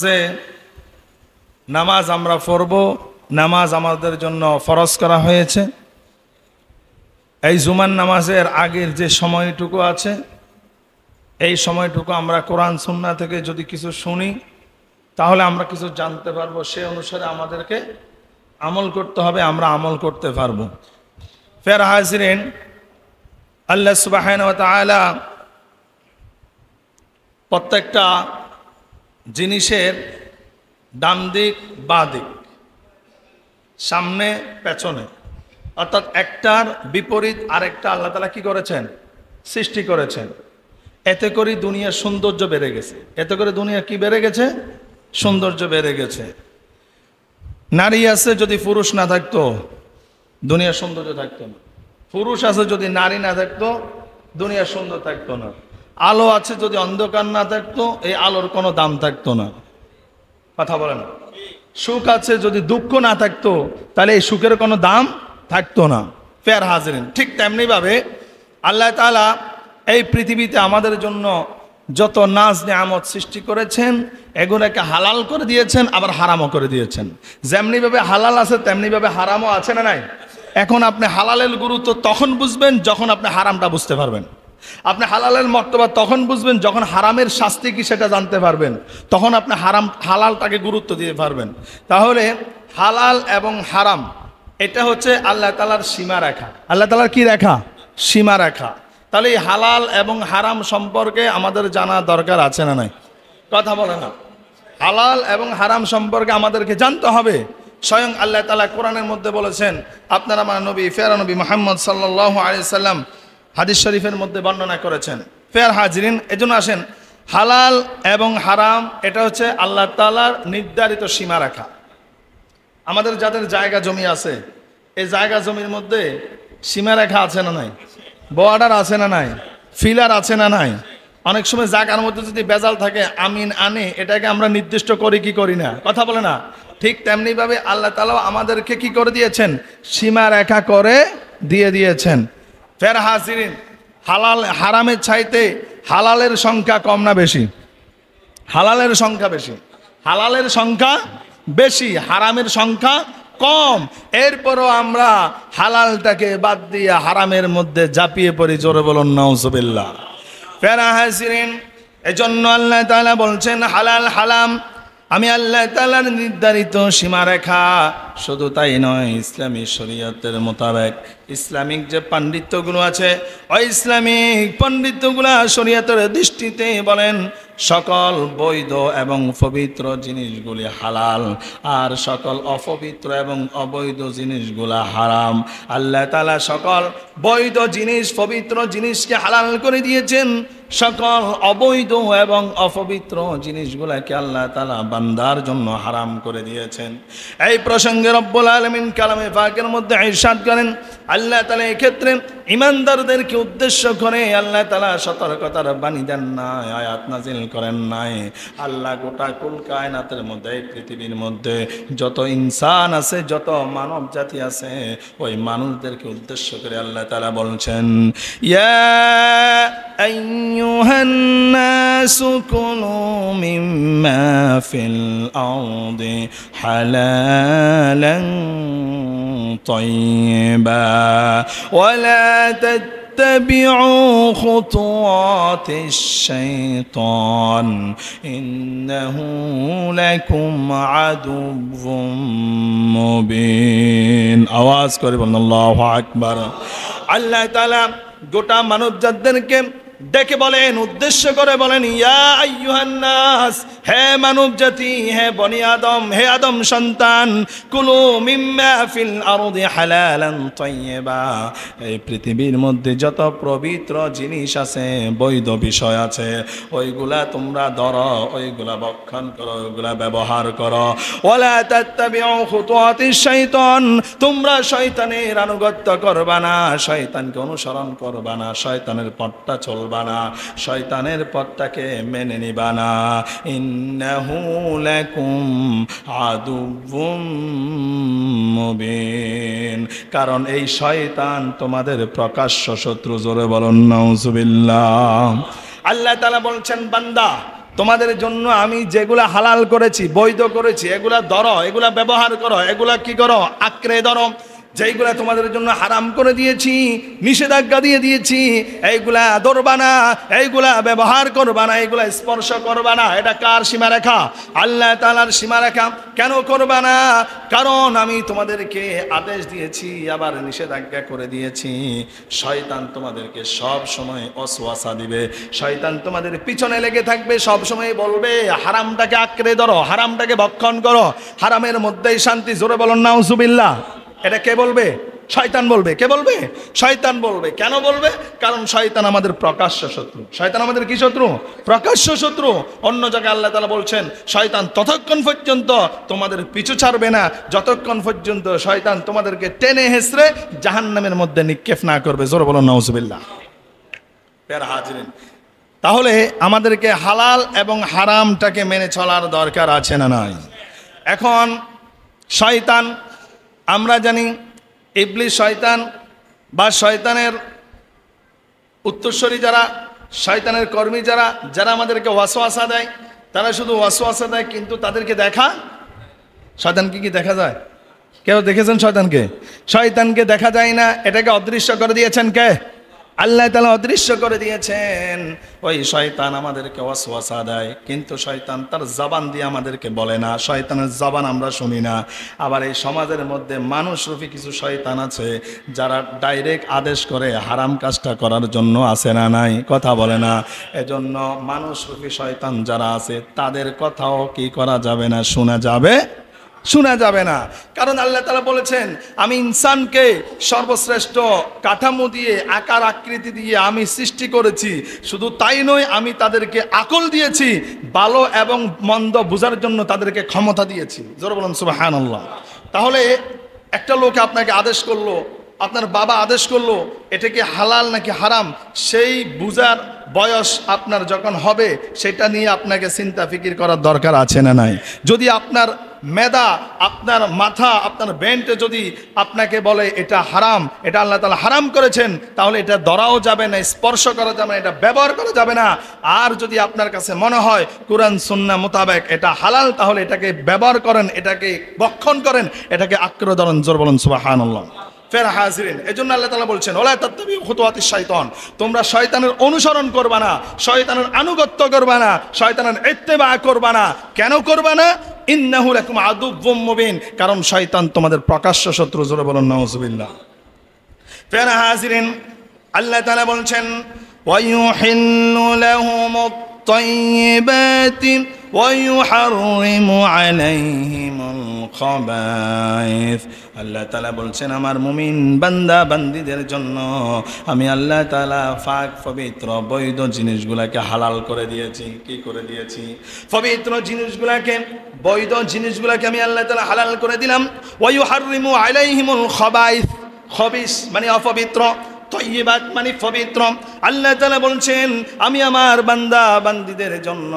যে নামাজ আমরা পড়ব, নামাজ আমাদের জন্য ফরজ করা হয়েছে। এই জুমার নামাজের আগের যে সময়টুকু আছে, এই সময়টুকু আমরা কোরআন সুন্নাহ থেকে যদি কিছু শুনি তাহলে আমরা কিছু জানতে পারবো, সে অনুসারে আমাদেরকে আমল করতে হবে, আমরা আমল করতে পারবো। ফের হাজিরিন, আল্লাহ সুবহানাহু ওয়া তাআলা প্রত্যেকটা জিনিসের ডান দিক বাঁ দিক, সামনে পেছনে, অর্থাৎ একটার বিপরীত আরেকটা আল্লাহ তাআলা কি করেছেন? সৃষ্টি করেছেন। এতে করে দুনিয়ার সৌন্দর্য বেড়ে গেছে। এতে করে দুনিয়া কি বেড়ে গেছে? সৌন্দর্য বেড়ে গেছে। নারী আছে, যদি পুরুষ না থাকতো দুনিয়ার সৌন্দর্য থাকতো না। পুরুষ আছে, যদি নারী না থাকতো দুনিয়ার সুন্দর থাকতো না। আলো আছে, যদি অন্ধকার না থাকতো এই আলোর কোনো দাম থাকতো না। কথা বলে না। সুখ আছে, যদি দুঃখ না থাকতো তাহলে এই সুখের কোনো দাম থাকতো না। ফের হাজিরিন, ঠিক তেমনিভাবে আল্লাহ তাআলা এই পৃথিবীতে আমাদের জন্য যত নাজ নেয়ামত সৃষ্টি করেছেন এগুলোকে হালাল করে দিয়েছেন, আবার হারামও করে দিয়েছেন। যেমনিভাবে হালাল আছে তেমনিভাবে হারামও আছে না নাই? এখন আপনি হালালের গুরুত্ব তখন বুঝবেন যখন আপনি হারামটা বুঝতে পারবেন। আপনি হালালের মর্তবা তখন বুঝবেন যখন হারামের শাস্তি কি সেটা জানতে পারবেন, তখন আপনি হালালটাকে গুরুত্ব দিতে পারবেন। তাহলে হালাল এবং হারাম এটা হচ্ছে আল্লাহ তাআলার সীমা রেখা। আল্লাহ তাআলার কি রেখা? সীমা রেখা। তাহলে এই হালাল এবং হারাম সম্পর্কে আমাদের জানা দরকার আছে না নাই? কথা বলে না। হালাল এবং হারাম সম্পর্কে আমাদেরকে জানতে হবে। স্বয়ং আল্লাহ তাআলা কোরআনের মধ্যে বলেছেন, আপনারা আমার নবী ফেরা নবী মুহাম্মদ সাল্লাল্লাহু আলাইহি সাল্লাম হাদিস শরীফের মধ্যে বর্ণনা করেছেন। ফের হাজিরিন, এজন্য আসেন, হালাল এবং হারাম এটা হচ্ছে আল্লাহ তাআলার নির্ধারিত সীমা রেখা। আমাদের যাদের জায়গা জমি আছে, এই জায়গা জমির মধ্যে সীমা রেখা আছে না নাই? বর্ডার আছে না নাই? ফিলার আছে না নাই? অনেক সময় জায়গার মধ্যে যদি বেজাল থাকে, আমিন আনে, এটাকে আমরা নির্দিষ্ট করি কি করি না? কথা বলে না। ঠিক তেমনিভাবে আল্লাহ তাআলা আমাদেরকে কি করে দিয়েছেন? সীমা রেখা করে দিয়ে দিয়েছেন। ফের হাজিরিন, হালাল হারামের চাইতে হালালের সংখ্যা কম না বেশি? হালালের সংখ্যা বেশি। হালালের সংখ্যা বেশি, হারামের সংখ্যা কম। এরপরও আমরা হালালটাকে বাদ দিয়ে হারামের মধ্যে ঝাঁপিয়ে পড়ি। জোরে বলুন নাউজুবিল্লাহ। ফের হাজিরিন, এজন্য আল্লাহ তাআলা বলছেন হালাল হারাম আমি আল্লাহ তাআলার নির্ধারিত সীমারেখা। শুধু তাই নয়, ইসলামী শরীয়তের মোতাবেক ইসলামিক যে পাণ্ডিত্যগুলো আছে, ওই ইসলামিক পাণ্ডিত্যগুলা শরীয়তের দৃষ্টিতে বলেন সকল বৈধ এবং পবিত্র জিনিসগুলি হালাল, আর সকল অপবিত্র এবং অবৈধ জিনিসগুলা হারাম। আল্লাহ তাআলা সকল বৈধ জিনিস পবিত্র জিনিসকে হালাল করে দিয়েছেন, সকল অবৈধ এবং অপবিত্র জিনিসগুলাকে আল্লাহ তাআলা বান্দার জন্য হারাম করে দিয়েছেন। এই প্রসঙ্গে রব্বুল আলামিন কালামে পাকের মধ্যে ইরশাদ করেন, আল্লাহ তাআলা এই ক্ষেত্রে ঈমানদারদেরকে উদ্দেশ্য করে আল্লাহ তাআলা সতর্কতার বাণী দেন নাই, আয়াত নাজিল করেন নাই। আল্লাহ গোটা কুল কায়নাতের মধ্যে, এই পৃথিবীর মধ্যে যত ইনসান আছে, যত মানব জাতি আছে, ওই মানুষদেরকে উদ্দেশ্য করে আল্লাহ তাআলা বলছেন, ইয়া আইয়ুহান নাসু কুলু মিম্মা ফিল আরদি হালালান তাইয়্যিবা ওয়ালা اتبعوا خطوات الشيطان إنه لكم عدو مبين। আওয়াজ করে বলুন আল্লাহু আকবার। আল্লাহ তাআলা গোটা মানব জাতিদেরকে ডেকে বলেন, উদ্দেশ্য করে বলেন, ইয়া আইয়ুহান নাস, হে মানব জাতি, হে বনি আদম, হে আদম সন্তান, কুলু মিম্মা ফিল আরদি হালালান তাইয়্যিবা, এই পৃথিবীর মধ্যে যত পবিত্র জিনিস আছে, বৈধ বিষয় আছে, ওইগুলা তোমরা ধরো, ওইগুলা ভক্ষণ করো, ওইগুলা ব্যবহার করো। ওয়ালা তাত্তাবিউ খুতুওয়াতিশ শাইতান, তোমরা শয়তানের আনুগত্য করবা না, শয়তানকে অনুসরণ করবা না, শয়তানের পথটা চলবা না, শয়তানের পথটাকে মেনে নিবা না। ইন্নাহু লাকুম আদুউম মুবিন, কারণ এই শয়তান তোমাদের প্রকাশ্য শত্রু। জোরে বলুন নাউজুবিল্লাহ। আল্লাহ তাআলা বলছেন, বান্দা তোমাদের জন্য আমি যেগুলা হালাল করেছি, বৈধ করেছি, এগুলা ধরো, এগুলা ব্যবহার করো, এগুলা কি করো, আঁকড়ে ধরো। যেইগুলা তোমাদের জন্য হারাম করে দিয়েছি, নিষেধাজ্ঞা দিয়ে দিয়েছি, এইগুলা ধরবা না, এইগুলা ব্যবহার করবা না, এইগুলা স্পর্শ করবা না। এটা কার সীমারেখা? আল্লাহ তাআলার সীমারেখা। কেন করবা না? কারণ আমি তোমাদেরকে আদেশ দিয়েছি, আবার নিষেধাজ্ঞা করে দিয়েছি। শয়তান তোমাদেরকে সব সময় ওয়াসওয়াসা দিবে, শয়তান তোমাদের পিছনে লেগে থাকবে, সব সময় বলবে হারামটাকে আঁকড়ে ধরো, হারামটাকে ভক্ষণ করো, হারামের মধ্যেই শান্তি। জোরে বলুন নাউজুবিল্লাহ। এটা কে বলবে? শয়তান বলবে। কে বলবে? শয়তান বলবে। কেন বলবে? কারণ শয়তান আমাদের প্রকাশ্য শত্রু। শয়তান আমাদের কি শত্রু? প্রকাশ্য শত্রু। অন্য জায়গায় আল্লাহ তাআলা বলছেন শয়তান ততক্ষণ পর্যন্ত তোমাদের পিছু ছাড়বে না যতক্ষণ পর্যন্ত শয়তান তোমাদেরকে টেনে হেসড়ে জাহান্নামের মধ্যে নিক্ষেপ না করবে। জোরে বলুন নাউজুবিল্লাহ। প্যারা হাজিরিন, তাহলে আমাদেরকে হালাল এবং হারামটাকে মেনে চলার দরকার আছে না নাই? এখন শয়তান, আমরা জানি ইবলিস শয়তান বা শয়তানের উত্তরসূরি যারা, শয়তানের কর্মী যারা, যারা আমাদেরকে ওয়াসওয়াসা দেয়, তারা শুধু ওয়াসওয়াসা দেয়, কিন্তু তাদেরকে দেখা, শয়তানকে কি দেখা যায়? কেউ দেখেছেন শয়তানকে? শয়তানকে দেখা যায় না। এটাকে অদৃশ্য করে দিয়েছেন কে? আল্লাহ তাআলা অদৃশ্য করে দিয়েছেন। ওই শয়তান আমাদেরকে ওয়াসওয়াসা দেয়, কিন্তু শয়তান তার জবান দিয়ে আমাদেরকে বলে না, শয়তানের জবান আমরা শুনি না। আবার এই সমাজের মধ্যে মানুষরূপী কিছু শয়তান আছে যারা ডাইরেক্ট আদেশ করে হারাম কাজটা করার জন্য, আছে না নাই? কথা বলে না। এজন্য মানুষরূপী শয়তান যারা আছে তাদের কথাও কি করা যাবে না, শোনা যাবে না। কারণ আল্লাহ তাআলা বলেছেন আমি ইনসানকে সর্বশ্রেষ্ঠ কাঠামো দিয়ে, আকার আকৃতি দিয়ে আমি সৃষ্টি করেছি। শুধু তাই নয়, আমি তাদেরকে আকল দিয়েছি, ভালো এবং মন্দ বোঝার জন্য তাদেরকে ক্ষমতা দিয়েছি। জোরে বলুন সুবহানাল্লাহ। তাহলে একটা লোক আপনাকে আদেশ করলো, আপনার বাবা আদেশ করলো, এটা কি হালাল নাকি হারাম, সেই বুঝার বয়স আপনার যখন হবে, সেটা নিয়ে আপনাকে চিন্তা ফিকির করার দরকার আছে না নাই? যদি আপনার মেধা, আপনার মাথা, আপনার ব্রেনটা যদি আপনাকে বলে এটা হারাম, এটা আল্লাহ তাআলা হারাম করেছেন, তাহলে এটা ধরাও যাবে না, স্পর্শ করা যাবে না, এটা ব্যবহার করা যাবে না। আর যদি আপনার কাছে মনে হয় কোরআন সুন্নাহ মোতাবেক এটা হালাল, তাহলে এটাকে ব্যবহার করেন, এটাকে ভক্ষণ করেন, এটাকে আঁকড়ে ধরেন। জোর বলুন সুবহানাল্লাহ। ফের হাজিরিন, এজন্য আল্লাহ তাআলা বলছেন ওয়ালা তাত্তাবিউ খুতুওয়াতিশ শাইতান, তোমরা শয়তানের অনুসরণ করবা না, শয়তানের আনুগত্য করবা না, শয়তানের ইত্তেবা করবা না। কেন করবা না? ইন্নাহু লাকুম আদুউম মুবিন, কারণ শয়তান তোমাদের প্রকাশ্য শত্রু। জোরে বলুন নাউজুবিল্লাহ। ফের হাজিরিন, আল্লাহ তাআলা বলছেন ওয়ায়ুহিল্লু লাহুমুত তাইয়্যিবাতি ওয়ায়ুহাররিমু আলাইহিমুল খাবায়েথ। আল্লাহ তাআলা বলছেন আমার মুমিন বান্দা বান্দীদের জন্য আমি আল্লাহ তাআলা পাক পবিত্র বৈধ জিনিসগুলোকে হালাল করে দিয়েছি। কি করে দিয়েছি? পবিত্র জিনিসগুলোকে, বৈধ জিনিসগুলোকে আমি আল্লাহ তাআলা হালাল করে দিলাম। ওয়ায়ুহাররিমু আলাইহিমুল খাবায়েথ, খবিস মানে অপবিত্র, তয়্যিবাত মানে পবিত্র। আল্লাহ তাআলা বলছেন আমি আমার বান্দা বান্দীদের জন্য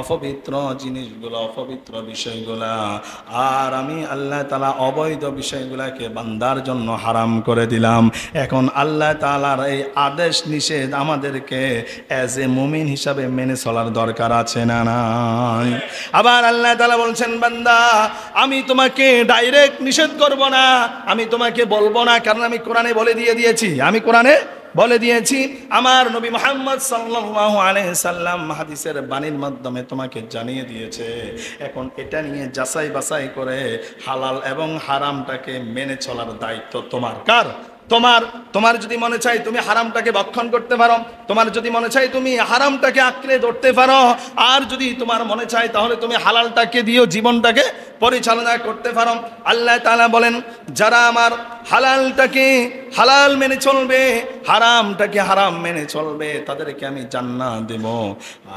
অপবিত্র জিনিসগুলো, অপবিত্র বিষয়গুলা, আর আমি আল্লাহ তাআলা অবৈধ বিষয়গুলাকে বান্দার জন্য হারাম করে দিলাম। এখন আল্লাহ তাআলার এই আদেশ নিষেধ আমাদেরকে অ্যাজ এ মুমিন হিসাবে মেনে চলার দরকার আছে না নাই? আবার আল্লাহ তাআলা বলছেন বান্দা আমি তোমাকে ডাইরেক্ট নিষেধ করব না, আমি তোমাকে বলবো না, কারণ আমি কোরআনে বলে দিয়েছি, আমি কোরআনে বলে দিয়েছি, আমার নবী মুহাম্মদ সাল্লাল্লাহু আলাইহি সাল্লাম হাদিসের বাণীর মাধ্যমে তোমাকে জানিয়ে দিয়েছে। এখন এটা নিয়ে যাচাই বাছাই করে হালাল এবং হারামটাকে মেনে চলার দায়িত্ব তোমার। কার? তোমার যদি মনে চাই তুমি হারামটাকে ভক্ষণ করতে পারো, তোমার যদি মনে চাই তুমি হারামটাকে আঁকড়ে ধরতে পারো, আর যদি তোমার মনে চাই তাহলে তুমি হালালটাকে দিয়েও জীবনটাকে পরিচালনা করতে পারো। আল্লাহ তাআলা বলেন যারা আমার হালালটাকে হালাল মেনে চলবে, হারামটাকে হারাম মেনে চলবে, তাদেরকে আমি জান্নাত দেব।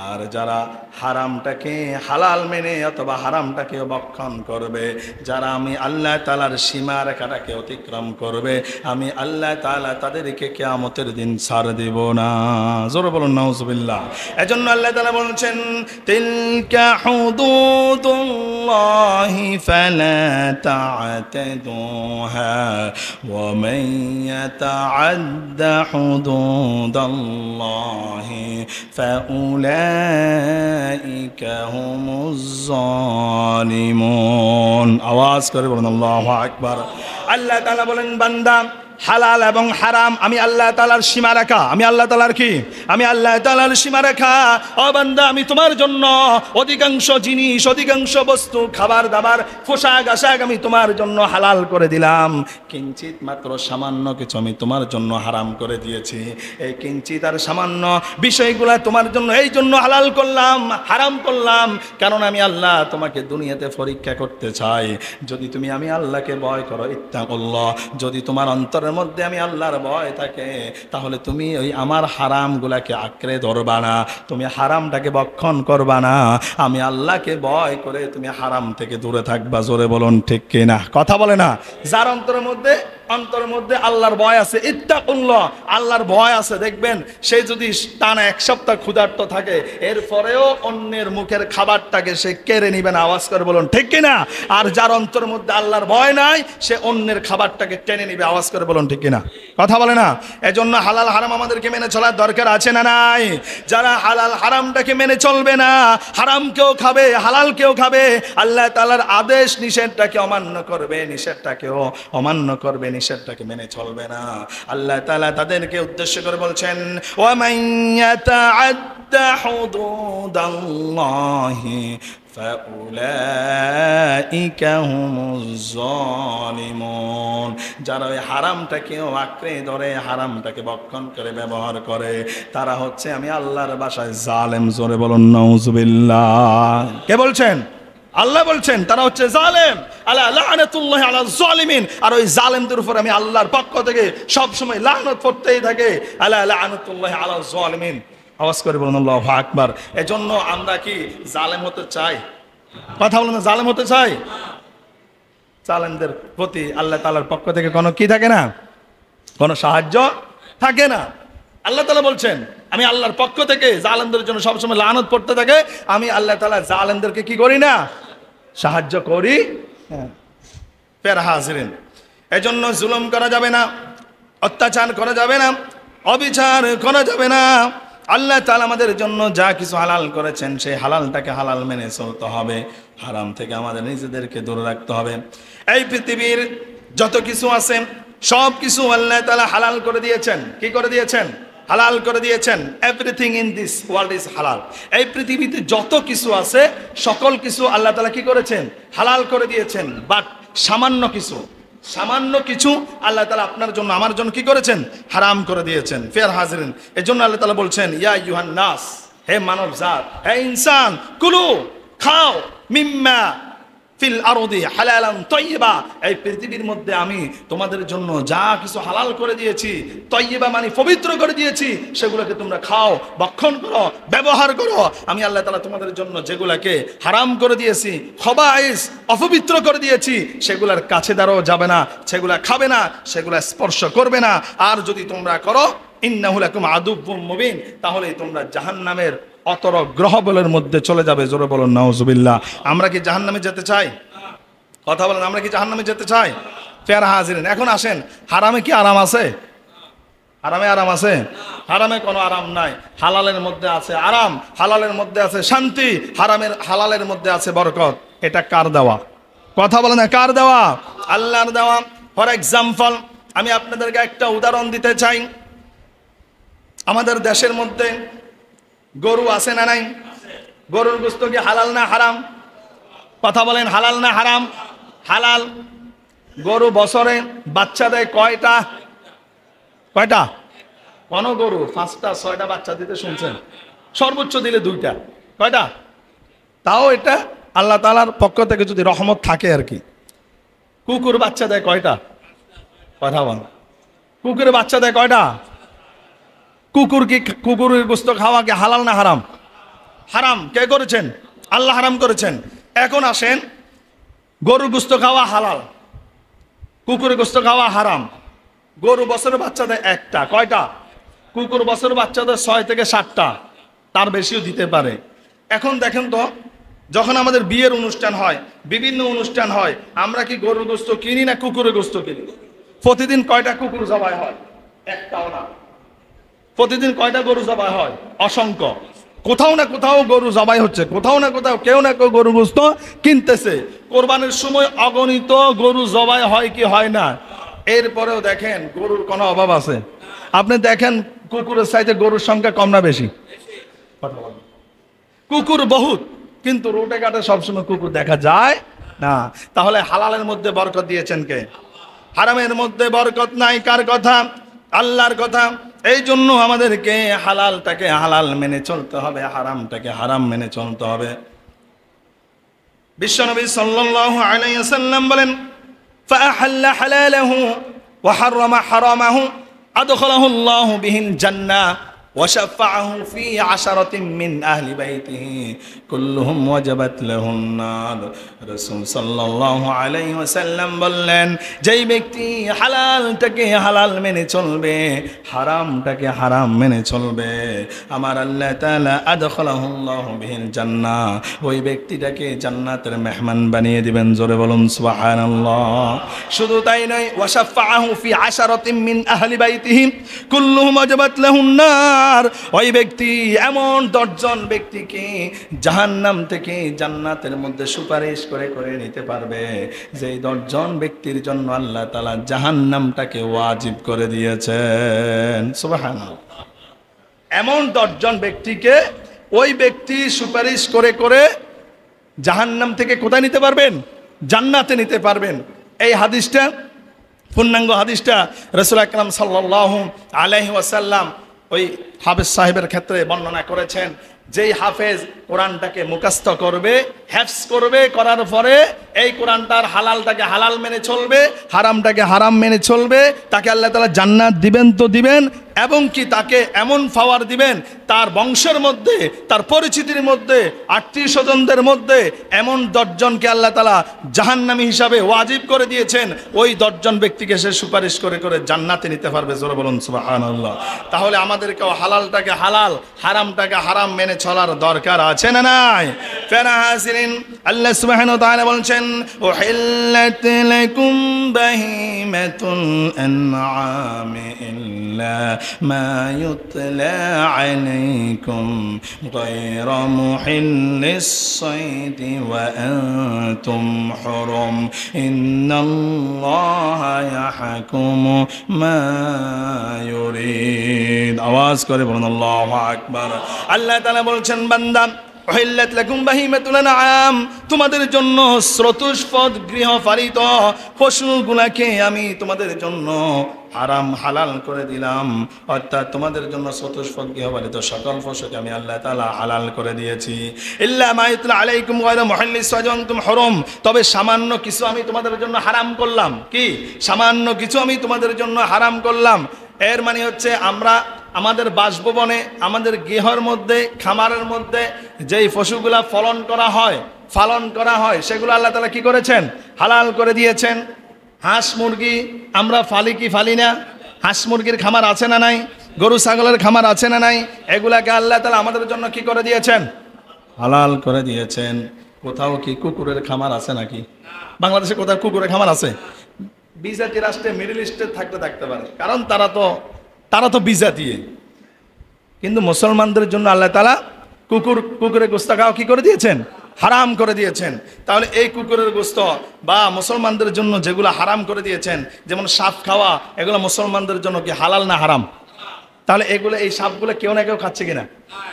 আর যারা হারামটাকে হালাল মেনে অথবা হারামটাকে ভক্ষণ করবে, যারা আমি আল্লাহ তাআলার সীমারেখাটাকে অতিক্রম করবে, আমি আল্লাহ তাআলা তাদেরকে কিয়ামতের দিন ছাড় দেব না। জোরে বলুন নাউজুবিল্লাহ। এজন্য আল্লাহ তাআলা বলছেন তিলকা হুদুদুল্লাহ الله فلا تعتدوها ومن يتعد حدود الله فأولئك هم الظالمون আওয়াজ করে বলুন আল্লাহু আকবার। আল্লাহ তাআলা বলেন বান্দা হালাল এবং হারাম আমি আল্লাহ তাআলার সীমারেখা, আমি আল্লাহ তাআলার কি, আমি আল্লাহ তাআলার সীমারেখা। ও বান্দা আমি তোমার জন্য অধিকাংশ জিনিস, অধিকাংশ বস্তু, খাবার দাবার, পোশাক আশাক আমি তোমার জন্য হালাল করে দিলাম, কিঞ্চিত মাত্র সামান্য কিছু আমি তোমার জন্য হারাম করে দিয়েছি। এই কিঞ্চিত আর সামান্য বিষয়গুলা তোমার জন্য এই জন্য হালাল করলাম, হারাম করলাম, কারণ আমি আল্লাহ তোমাকে দুনিয়াতে পরীক্ষা করতে চাই। যদি তুমি আমি আল্লাহকে ভয় করো, ইত্তাকুল্লাহ, যদি তোমার অন্তরের মধ্যে আমি আল্লাহর ভয় থাকে, তাহলে তুমি ওই আমার হারামগুলাকে আঁকড়ে ধরবা না, তুমি হারামটাকে ভক্ষণ করবা না, আমি আল্লাহকে ভয় করে তুমি হারাম থেকে দূরে থাকবা। জোরে বলুন ঠিক কিনা, কথা বলে না। যার অন্তরের মধ্যে আল্লাহর ভয় আছে, ইত্তাকুল্লাহ, আল্লাহর ভয় আছে, দেখবেন সে যদি টানা এক সপ্তাহ ক্ষুধার্ত থাকে, এরপরেও অন্যের মুখের খাবারটাকে সে কেড়ে নিবে না। আওয়াজ করে বলুন ঠিক কিনা। আর যার অন্তরের মধ্যে আল্লাহর ভয় নাই, সে অন্যের খাবারটাকে টেনে নিবে। আওয়াজ করে বলুন ঠিক কিনা, কথা বলে না। এজন্য হালাল হারাম আমাদেরকে মেনে চলার দরকার আছে না নাই? যারা হালাল হারামটাকে মেনে চলবে না, হারাম কেউ খাবে, হালাল কেউ খাবে, আল্লাহ তাআলার আদেশ নিষেধটাকে অমান্য করবে, নিষেধটাকেও অমান্য করবে, নিষেধটাকে মেনে চলবে না, আল্লাহ তাআলা তাদেরকে উদ্দেশ্য করে বলছেন ওয়া মান ইয়াতাআদ্দা হুদুদাল্লাহি ফাউলাইকা হুমুজ জালিমুন। যারা ওই হারামটাকেও আঁকড়ে ধরে, হারামটাকে ভক্ষণ করে ব্যবহার করে, তারা হচ্ছে আমি আল্লাহর ভাষায় জালেম। জোরে বলুন নাউজুবিল্লাহ। কে বলছেন? আল্লাহ বলছেন তারা হচ্ছে জালেম। আলা লানাতুল্লাহি আলা যালিমিন। আর ওই জালেমদের উপর আমি আল্লাহর পক্ষ থেকে সব সময় লানত পড়তেই থাকে। আলা লানাতুল্লাহি আলা যালিমিন। আওয়াজ করে বলুন আল্লাহু আকবার। এজন্য আমরা কি জালেম হতে চাই? কথা বলুন, জালেম হতে চাই? জালেমদের প্রতি আল্লাহ তাআলার পক্ষ থেকে কোনো কি থাকে না, কোনো সাহায্য থাকে না। আল্লাহ তাআলা বলছেন আমি আল্লাহর পক্ষ থেকে জালেমদের জন্য সবসময় লানত পড়তে থাকে, আমি আল্লাহ তাআলা জালেমদেরকে কি করি না, সাহায্য করি। ফের হাজিরিন, এজন্য জুলুম করা যাবে না, অত্যাচার করা যাবে না, অবিচার করা যাবে না। আল্লাহ তাআলা আমাদের জন্য যা কিছু হালাল করেছেন, সেই হালালটাকে হালাল মেনে চলতে হবে, হারাম থেকে আমাদের নিজেদেরকে দূরে রাখতে হবে। এই পৃথিবীর যত কিছু আছে সব কিছু আল্লাহ তাআলা হালাল করে দিয়েছেন। কি করে দিয়েছেন? হালাল করে দিয়েছেন। Everything in this world is হালাল। এই পৃথিবীতে যত কিছু আছে সকল কিছু আল্লাহ তাআলা কি করেছেন? হালাল করে দিয়েছেন। বাট সামান্য কিছু আল্লাহ তাআলা আপনার জন্য, আমার জন্য কি করেছেন? হারাম করে দিয়েছেন। ফের হাজিরিন, এজন্য আল্লাহ তাআলা বলছেন ইয়া আইয়ুহান নাস, হে মানব জাত, হে ইনসান, কুলু, খাও, মিম্মা ফিল আরদি হালালান তাইয়্যিবা। এই পৃথিবীর মধ্যে আমি তোমাদের জন্য যা কিছু হালাল করে দিয়েছি, তাইয়্যিবা মানে পবিত্র করে দিয়েছি, সেগুলোকে তোমরা খাও, ভক্ষণ করো, ব্যবহার করো। আমি আল্লাহ তাআলা তোমাদের জন্য যেগুলাকে হারাম করে দিয়েছি, খবাইস, অপবিত্র করে দিয়েছি, সেগুলার কাছে দাঁড়াও যাবে না, সেগুলা খাবে না, সেগুলা স্পর্শ করবে না। আর যদি তোমরা করো ইন্নাহু লাকুম আদুউম মুবিন, তাহলে তোমরা জাহান্নামের অতর গ্রহবলের মধ্যে চলে যাবে। জোরে বলুন নাউজুবিল্লাহ। আমরা কি জাহান্নামে যেতে চাই? কথা বলেন, আমরা কি জাহান্নামে যেতে চাই? ফের হাজিরিন, এখন আসেন, হারামে কি আরাম আছে? হারামে আরাম আছে? হারামে কোনো আরাম নাই। হালালের মধ্যে আছে আরাম, হালালের মধ্যে আছে শান্তি, হালালের মধ্যে আছে বরকত। এটা কার দেওয়া? কথা বলেন না, কার দেওয়া? আল্লাহর দেওয়া। ফর এক্সাম্পল, আমি আপনাদেরকে একটা উদাহরণ দিতে চাই। আমাদের দেশের মধ্যে গরু আছে না নাই? গরুর গোশত কি হালাল না হারাম? কথা বলেন, হালাল না হারাম? হালাল। গরু বছরে বাচ্চা দেয় কয়টা? কোন গরু 5টা 6টা বাচ্চা দিতে শুনছেন? সর্বোচ্চ দিলে 2টা। কয়টা? তাও এটা আল্লাহ তাআলার পক্ষ থেকে যদি রহমত থাকে আর কি। কুকুর বাচ্চা দেয় কয়টা? কথা বল। কুকুরের বাচ্চা দেয় কয়টা? কুকুরের গোশত খাওয়া কি হালাল না হারাম? হারাম। কে করেছেন? আল্লাহ হারাম করেছেন। এখন আসেন, গরুর গোশত খাওয়া হালাল, কুকুরের গোশত খাওয়া হারাম। গরু বছরের বাচ্চা দেয় একটা, কয়টা? কুকুর বছরের বাচ্চা দেয় 6 থেকে 7টা, তার বেশিও দিতে পারে। এখন দেখেন তো, যখন আমাদের বিয়ের অনুষ্ঠান হয়, বিভিন্ন অনুষ্ঠান হয়, আমরা কি গরুর গোশত কিনি না কুকুরের গোশত কিনি? প্রতিদিন কয়টা কুকুর জবাই হয়? একটাও না। প্রতিদিন কয়টা গরু জবাই হয়? অসংখ্য। কোথাও না কোথাও গরু জবাই হচ্ছে, কোথাও না কোথাও কেউ না কেউ গরু গোশত কিনতেছে। কোরবানির সময় অগণিত গরু জবাই হয় কি হয় না? এরপরেও দেখেন গরুর কোনো অভাব আছে? আপনি দেখেন কুকুরের চাইতে গরুর সংখ্যা কম না বেশি? কুকুর বহুত, কিন্তু রোডে ঘাটে সবসময় কুকুর দেখা যায় না। তাহলে হালালের মধ্যে বরকত দিয়েছেন কে? হারামের মধ্যে বরকত নাই। কার কথা? আল্লাহর কথা। এই জন্য আমাদেরকে হালালটাকে হালাল মেনে চলতে হবে, হারামটাকে হারাম মেনে চলতে হবে। বিশ্বনবী সাল্লাল্লাহু আলাইহি ওয়াসাল্লাম বলেন, ফাআহাল্লা হালালাহু ওয়া হারামা হারামাহু আদখালাহু আল্লাহু বিহিল জান্নাহ وشفعه في عشرة من أهل بيته كلهم وجبت له النار। রাসূল সাল্লাল্লাহু আলাইহি ওয়াসাল্লাম বললেন, যেই ব্যক্তি হালালটাকে হালাল মেনে চলবে, হারামটাকে হারাম মেনে চলবে, আমার আল্লাহ তাআলা আদখালাহুল্লাহু বিহিল জান্নাহ, ওই ব্যক্তিটাকে জান্নাতের মেহমান বানিয়ে দিবেন। জোরে বলুন সুবহানাল্লাহ। শুধু তাই নয়, ওয়াশাফাআহু ফি আশারাতিন মিন আহলি বাইতিহি কুল্লুহুম ওয়াজাবাত লাহুন নার, ওই ব্যক্তি এমন 10 জন ব্যক্তিকে জাহান্নাম থেকে জান্নাতের মধ্যে সুপারিশ করে করে নিতে পারবে, যেই 10 জন ব্যক্তির জন্য আল্লাহ তাআলা জাহান্নামটাকে ওয়াজিব করে দিয়েছেন। সুবহানাল্লাহ। এমন 10 জন ব্যক্তিকে ওই ব্যক্তি সুপারিশ করে করে জাহান্নাম থেকে কোথায় নিতে পারবেন? জান্নাতে নিতে পারবেন। এই হাদিসটা, পূর্ণাঙ্গ হাদিসটা রাসূল আকরাম সাল্লাল্লাহু আলাইহি ওয়াসাল্লাম ওই হাফেজ সাহেবের ক্ষেত্রে বর্ণনা করেছেন। যেই হাফেজ কোরআনটাকে মুখস্থ করবে, হেফজ করবে, করার পরে এই কোরআনটার হালালটাকে হালাল মেনে চলবে, হারামটাকে হারাম মেনে চলবে, তাকে আল্লাহ তাআলা জান্নাত দিবেন তো দিবেন, এবং কি তাকে এমন পাওয়ার দিবেন, তার বংশের মধ্যে, তার পরিচিতির মধ্যে, আত্মীয় স্বজনদের মধ্যে এমন 10 জনকে আল্লাহ তাআলা জাহান্নামী হিসাবে ওয়াজিব করে দিয়েছেন। ওই 10 জন ব্যক্তিকে সে সুপারিশ করে করে জান্নাতে নিতে পারবে। জোরে বলুন সুবহানাল্লাহ। তাহলে আমাদেরকেও হালালটাকে হালাল, হারামটাকে হারাম মেনে চলার দরকার আছে না নাই? ফেরা হাসিরিন, আল্লাহ সুবহানাহু ওয়া তাআলা বলছেন, উহিল্লাত লাকুম বাহিমাতুল আনআমি ইল্লা মা ইউতলা আলাইকুম গায়রা মুহিল্লিস সাইদি ওয়া আনতুম হুরুম ইন্নাল্লাহা ইয়াহকুমু মা ইউরিদ। আওয়াজ করে বলুন আল্লাহু আকবার। আল্লাহ তাআলা বলছেন, বান্দা, উহিল্লাত লাকুম বাহিমাতুল আনআম, তোমাদের জন্য স্রোতস্পদ গৃহপালিত পশুগুলাকে আমি তোমাদের জন্য হারাম হালাল করে দিলাম। অর্থাৎ তোমাদের জন্য স্রোতস্পদ গৃহপালিত সকল পশুকে আমি আল্লাহ তাআলা হালাল করে দিয়েছি। ইল্লা মা ইউতলা আলাইকুম গায়রা মুহিল্লিস সাইদি ওয়া আনতুম হুরুম, তবে সামান্য কিছু আমি তোমাদের জন্য হারাম করলাম। কি? সামান্য কিছু আমি তোমাদের জন্য হারাম করলাম। এর মানে হচ্ছে আমরা আমাদের বাসভবনে, আমাদের গৃহের মধ্যে, খামারের মধ্যে যেই পশুগুলা পালন করা হয় সেগুলো আল্লাহ তাআলা কি করেছেন? হালাল করে দিয়েছেন। হাঁস মুরগি আমরা ফালি কি ফালি না? হাঁস মুরগির খামার আছে না নাই? গরু ছাগলের খামার আছে না নাই? এগুলাকে আল্লাহ তাআলা আমাদের জন্য কি করে দিয়েছেন? হালাল করে দিয়েছেন। কোথাও কি কুকুরের খামার আছে নাকি? বাংলাদেশে কোথাও কুকুরের খামার আছে? বিজাতি রাষ্ট্রে, মিডল ইস্টে থাকতে পারে, কারণ তারা তো বিজাতীয়। কিন্তু মুসলমানদের জন্য আল্লাহ তাআলা কুকুরের গোশত খাওয়া কি করে দিয়েছেন? হারাম করে দিয়েছেন। তাহলে এই কুকুরের গোশত বা মুসলমানদের জন্য যেগুলো হারাম করে দিয়েছেন, যেমন সাপ খাওয়া, এগুলো মুসলমানদের জন্য কি হালাল না হারাম? তাহলে এগুলো, এই সাপগুলো কেউ না কেউ খাচ্ছে কিনা?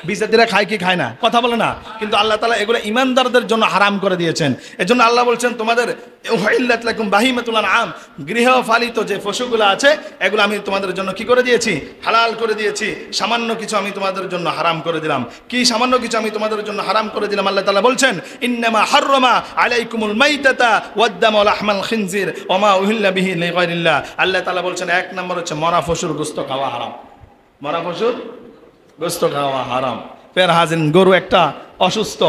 বিজাতিরা খায় কি খায় না? কথা বলে না। কিন্তু আল্লাহ তাআলা এগুলো ইমানদারদের জন্য হারাম করে দিয়েছেন। এজন্য আল্লাহ বলছেন, তোমাদের উহিল্লাত লাকুম বাহিমাতুল আনআম, গৃহপালিত যে পশুগুলো আছে এগুলো আমি তোমাদের জন্য কি করে দিয়েছি? হালাল করে দিয়েছি। সামান্য কিছু আমি তোমাদের জন্য হারাম করে দিলাম। কি সামান্য কিছু আমি তোমাদের জন্য হারাম করে দিলাম? আল্লাহ তাআলা বলছেন, ইন্নামা হাররামা আলাইকুমুল মাইতাতা ওয়াদ-দাম ওয়া লাহমাল খিনজির ওয়া মা উহিল্লা বিহি লিগায়রিল্লাহ। আল্লাহ তাআলা বলছেন, এক নম্বর হচ্ছে মরা পশুর গোশত খাওয়া হারাম। মরা পশুর গোশত খাওয়া হারাম। ফের হাজির, গরু একটা অসুস্থ,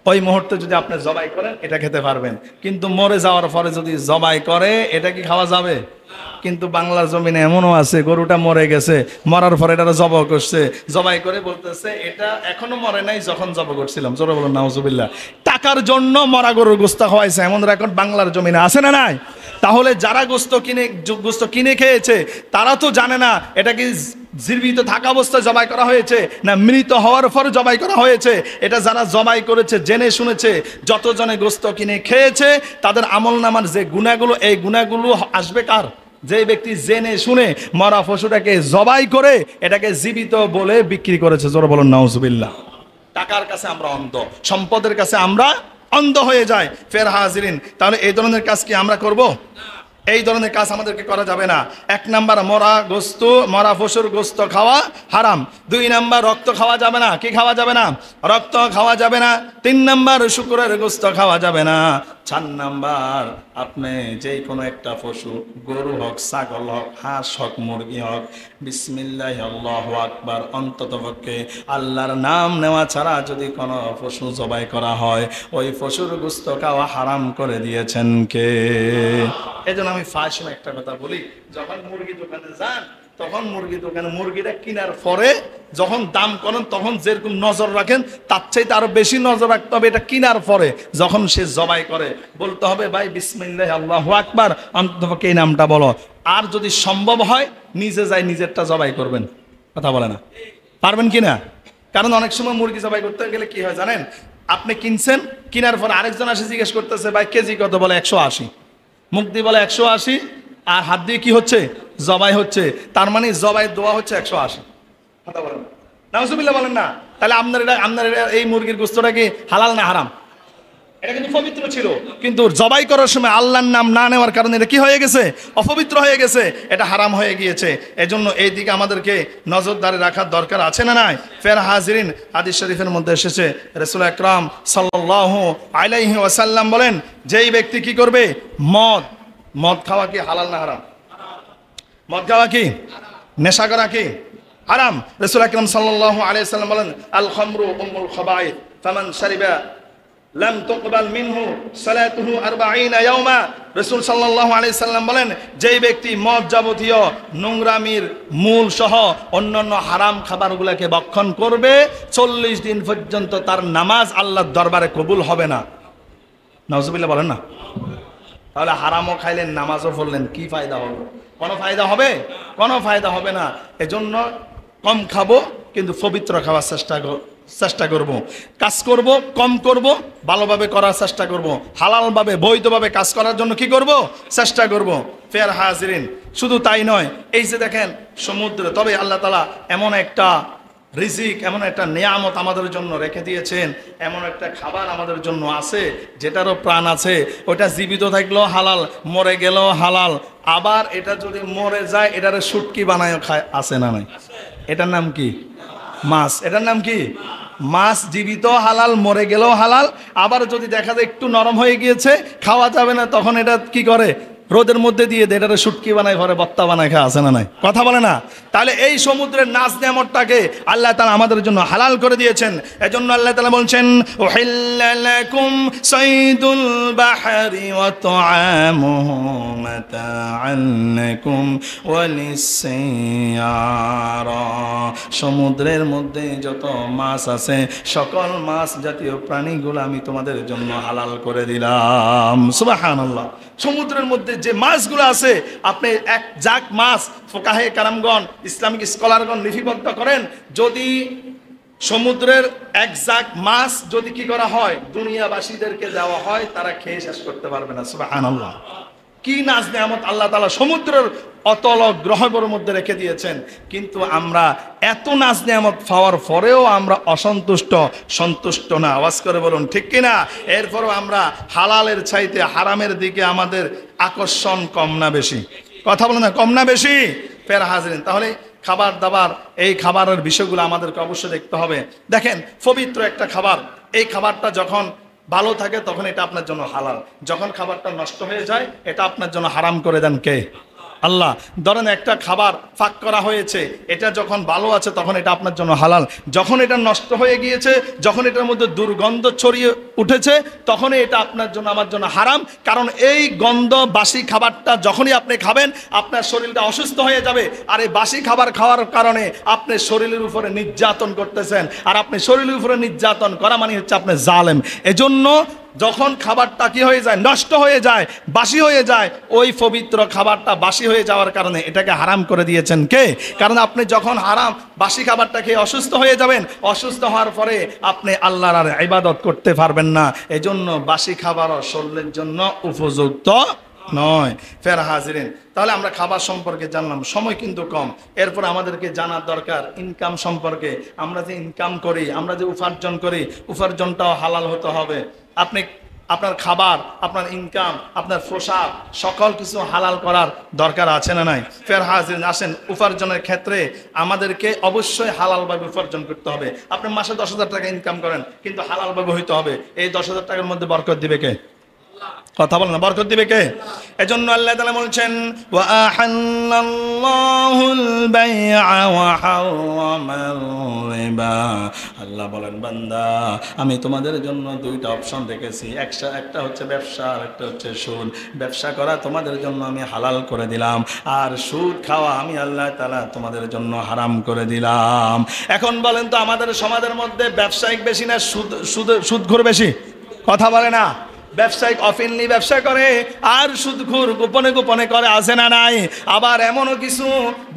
ওই মুহূর্তে যদি আপনি জবাই করেন এটা খেতে পারবেন, কিন্তু মরে যাওয়ার পরে যদি জবাই করে এটা কি খাওয়া যাবে? কিন্তু বাংলার জমিনে এমনও আছে গরুটা মরে গেছে, মরার পরে এটা জবাই করছে, জবাই করে বলতেছে এটা এখনো মরে নাই যখন জবাই করছিলাম। জোরে বলুন নাউজুবিল্লাহ। টাকার জন্য মরা গরুর গোস্ত খাওয়াইছে, এমন রেকর্ড বাংলার জমিনে আছে না নাই? তাহলে যারা গোস্ত কিনে খেয়েছে তারা তো জানে না এটা কি জীবিত থাকা অবস্থায় জবাই করা হয়েছে না মৃত হওয়ার পরে জবাই করা হয়েছে। এটা যারা জবাই করেছে জেনে শুনেছে, যতজনে গোস্ত কিনে খেয়েছে তাদের আমলনামার যে গুনাহগুলো, এই গুনাহগুলো আসবে কার? যে ব্যক্তি জেনে শুনে মরা পশুটাকে জবাই করে এটাকে জীবিত বলে বিক্রি করেছে। জোরে বলুন নাউজুবিল্লাহ। টাকার কাছে আমরা অন্ধ, সম্পদের কাছে আমরা অন্ধ হয়ে যায়। ফের হাজিরিন, তাহলে এই ধরনের কাজ কি আমরা করব? এই ধরনের কাজ আমাদেরকে করা যাবে না। 1 নাম্বার মরা পশুর গোস্ত খাওয়া হারাম। 2 নাম্বার রক্ত খাওয়া যাবে না। কি খাওয়া যাবে না? রক্ত খাওয়া যাবে না। 3 নাম্বার শুকরের গোস্ত খাওয়া যাবে না। 4 নাম্বার আপনি যে কোনো একটা পশু, গরু হোক, ছাগল হোক, হাঁস হোক, মুরগি হোক, বিসমিল্লাহ আল্লাহু আকবার অন্ততপক্ষে আল্লাহর নাম নেওয়া ছাড়া যদি কোনো পশু জবাই করা হয় ওই পশুর গোস্ত খাওয়া হারাম করে দিয়েছেন কে? এই জন্য আমি ফাঁস একটা কথা বলি, যখন মুরগি দোকানে যান তখন মুরগি দোকানে মুরগিটা কেনার পরে যখন দাম করেন তখন যেরকম নজর রাখেন তার চাইতে আরো বেশি নজর রাখতে হবে এটা কেনার পরে। যখন সে জবাই করে বলতে হবে ভাই বিসমিল্লাহ আল্লাহু আকবার অন্ততপক্ষে এই নামটা বলো। আর যদি সম্ভব হয় নিজে যাই নিজেরটা জবাই করবেন। কথা বলে না? পারবেন কি না? কারণ অনেক সময় মুরগি জবাই করতে গেলে কি হয় জানেন, আপনি কিনছেন, কেনার পরে আরেকজন আসে জিজ্ঞেস করতেছে ভাই কেজি কত, বলে 180, মুখ দিয়ে বলে 180, আর হাত দিয়ে কি হচ্ছে? জবাই হচ্ছে। তার মানে জবাই দোয়া হচ্ছে 180। কথা বলেন নাউজুবিল্লাহ, বলেন না? তাহলে আপনার এই মুরগির গোস্তটা কি হালাল না হারাম? এটা কিন্তু পবিত্র ছিল, কিন্তু জবাই করার সময় আল্লাহর নাম না নেওয়ার কারণে এটা কি হয়ে গেছে? অপবিত্র হয়ে গেছে, এটা হারাম হয়ে গিয়েছে। এজন্য এই দিকে আমাদেরকে নজরদারি রাখার দরকার আছে না নাই? ফের হাজিরিন, হাদিস শরীফের মধ্যে এসেছে রাসূল আকরাম সাল্লাল্লাহু আলাইহি ওয়াসাল্লাম বলেন, যেই ব্যক্তি কি করবে? মদ খাওয়া কি হালাল না হারাম? মদ খাওয়া কি? নেশা করা কি হারাম? রাসূল আকরাম সাল্লাল্লাহু আলাইহি ওয়াসাল্লাম বলেন, আল খামরু উম্মুল খাবাইথ ফামান শারিবা লাম তুকবাল মিনহু সালাতুহু 40 ইয়াওমা। রাসূল সাল্লাল্লাহু আলাইহি সাল্লাম বলেন, যেই ব্যক্তি মদ যাবতীয় নোংরামির মূল সহ অন্যান্য হারাম খাবারগুলোকে ভক্ষণ করবে 40 দিন পর্যন্ত তার নামাজ আল্লাহর দরবারে কবুল হবে না। নাউজুবিল্লাহ বলেন না? তাহলে হারামও খাইলেন নামাজও পড়লেন, কি ফায়দা হবে? কোনো ফায়দা হবে? কোনো ফায়দা হবে না। এজন্য কম খাবো কিন্তু পবিত্র খাওয়ার চেষ্টা করব। কাজ করব, কম করব, ভালোভাবে করার চেষ্টা করব, হালালভাবে বৈধভাবে কাজ করার জন্য কি করব? চেষ্টা করব। ফের হাজিরিন, শুধু তাই নয়, এই যে দেখেন সমুদ্রে, তবে আল্লাহ তাআলা এমন একটা রিজিক, এমন একটা নিয়ামত আমাদের জন্য রেখে দিয়েছেন, এমন একটা খাবার আমাদের জন্য আছে যেটারও প্রাণ আছে। ওটা জীবিত থাকলেও হালাল, মরে গেলেও হালাল। আবার এটা যদি মরে যায় এটারে শুটকি বানায় খায়, আছে না নাই? এটার নাম কি? মাছ। এটার নাম কি? মাছ। জীবিত হালাল, মরে গেলেও হালাল। আবার যদি দেখা যায় একটু নরম হয়ে গিয়েছে, খাওয়া যাবে না, তখন এটা কি করে? রোদের মধ্যে দিয়ে দেয়, এটারে শুটকি বানায়, ঘরে বত্তা বানায় খায়, আছে না নাই? কথা বলে না? তাহলে এই সমুদ্রের নাজ নেয়ামতটাকে আল্লাহ তাআলা আমাদের জন্য হালাল করে দিয়েছেন। এজন্য আল্লাহ তাআলা বলছেন, উহিল্লা লাকুম সাইদুল বাহরি ওয়া তুআমুহু মাতাআন লাকুম ওয়া লিস-সাইয়ারা। সমুদ্রের মধ্যে যত মাছ আছে সকল মাছ জাতীয় প্রাণীগুলো আমি তোমাদের জন্য হালাল করে দিলাম। সুবহানাল্লাহ। সমুদ্রের মধ্যে যে মাছগুলো আছে, আপনি এক জাক মাছ ফোকাহে কারামগণ, ইসলামিক স্কলারগণ লিপিবদ্ধ করেন, যদি সমুদ্রের এক জাক মাছ যদি কি করা হয় দুনিয়াবাসীদেরকে দেওয়া হয়, তারা খেয়ে শেষ করতে পারবে না। সুবহানাল্লাহ। কি নাজ নেয়ামত আল্লাহ তাআলা সমুদ্রের অতল গ্রহের মধ্যে রেখে দিয়েছেন। কিন্তু আমরা এত নাজ নেয়ামত পাওয়ার পরেও আমরা সন্তুষ্ট না। আওয়াজ করে বলুন ঠিক কিনা? এরপরও আমরা হালালের চাইতে হারামের দিকে আমাদের আকর্ষণ কম না বেশি? কথা বলে না, কম না বেশি? ফের হাজিরিন, তাহলে খাবার দাবার, এই খাবারের বিষয়গুলো আমাদেরকে অবশ্যই দেখতে হবে। দেখেন, পবিত্র একটা খাবার, এই খাবারটা যখন ভালো থাকে তখন এটা আপনার জন্য হালাল, যখন খাবারটা নষ্ট হয়ে যায় এটা আপনার জন্য হারাম করে দেন কে? আল্লাহ। ধরেন একটা খাবার ফাঁক করা হয়েছে, এটা যখন ভালো আছে তখন এটা আপনার জন্য হালাল, যখন এটা নষ্ট হয়ে গিয়েছে, যখন এটার মধ্যে দুর্গন্ধ ছড়িয়ে উঠেছে, তখনই এটা আপনার জন্য আমার জন্য হারাম। কারণ এই গন্ধ বাসি খাবারটা যখনই আপনি খাবেন আপনার শরীরটা অসুস্থ হয়ে যাবে, আর এই বাসি খাবার খাওয়ার কারণে আপনি শরীরের উপরে নির্যাতন করতেছেন, আর আপনি শরীরের উপরে নির্যাতন করা মানে হচ্ছে আপনি জালেম। এজন্য যখন খাবারটা কি হয়ে যায়, নষ্ট হয়ে যায়, বাসি হয়ে যায়, ওই পবিত্র খাবারটা বাসি হয়ে যাওয়ার কারণে এটাকে হারাম করে দিয়েছেন কে? কারণ আপনি যখন হারাম বাসি খাবারটা খেয়ে অসুস্থ হয়ে যাবেন, অসুস্থ হওয়ার পরে আপনি আল্লাহর আর ইবাদত করতে পারবেন না। এজন্য বাসি খাবারও শরীরের জন্য উপযুক্ত নয়। ফের হাজিরিন, তাহলে আমরা খাবার সম্পর্কে জানলাম, সময় কিন্তু কম। এরপর আমাদেরকে জানার দরকার ইনকাম সম্পর্কে। আমরা যে ইনকাম করি, আমরা যে উপার্জন করি, উপার্জনটাও হালাল হতে হবে। আপনি আপনার খাবার, আপনার ইনকাম, আপনার পোশাক সকল কিছু হালাল করার দরকার আছে না নাই? ফের হাজির আসেন, উপার্জনের ক্ষেত্রে আমাদেরকে অবশ্যই হালালভাবে উপার্জন করতে হবে। আপনি মাসে 10,000 টাকা ইনকাম করেন, কিন্তু হালালভাবে হইতে হবে। এই 10,000 টাকার মধ্যে বরকত দিবে কে? কথা বলেন না, বরকত দিবে কে? এজন্য আল্লাহ তাআলা বলছেন ওয়া আহাল্লাল্লাহুল বাই'a ওয়া হারামার রিবা। আল্লাহ বলেন বান্দা আমি তোমাদের জন্য দুইটা অপশন রেখেছি, একটা হচ্ছে ব্যবসা আর একটা হচ্ছে সুদ। ব্যবসা করা তোমাদের জন্য আমি হালাল করে দিলাম, আর সুদ খাওয়া আমি আল্লাহ তাআলা তোমাদের জন্য হারাম করে দিলাম। এখন বলেন তো আমাদের সমাজের মধ্যে ব্যবসায়িক বেশি না সুদখোর বেশি? কথা বলে না। ব্যবসায়িক অফিনলি ব্যবসা করে আর সুদখোর গোপনে গোপনে করে, আছে না নাই? আবার এমনও কিছু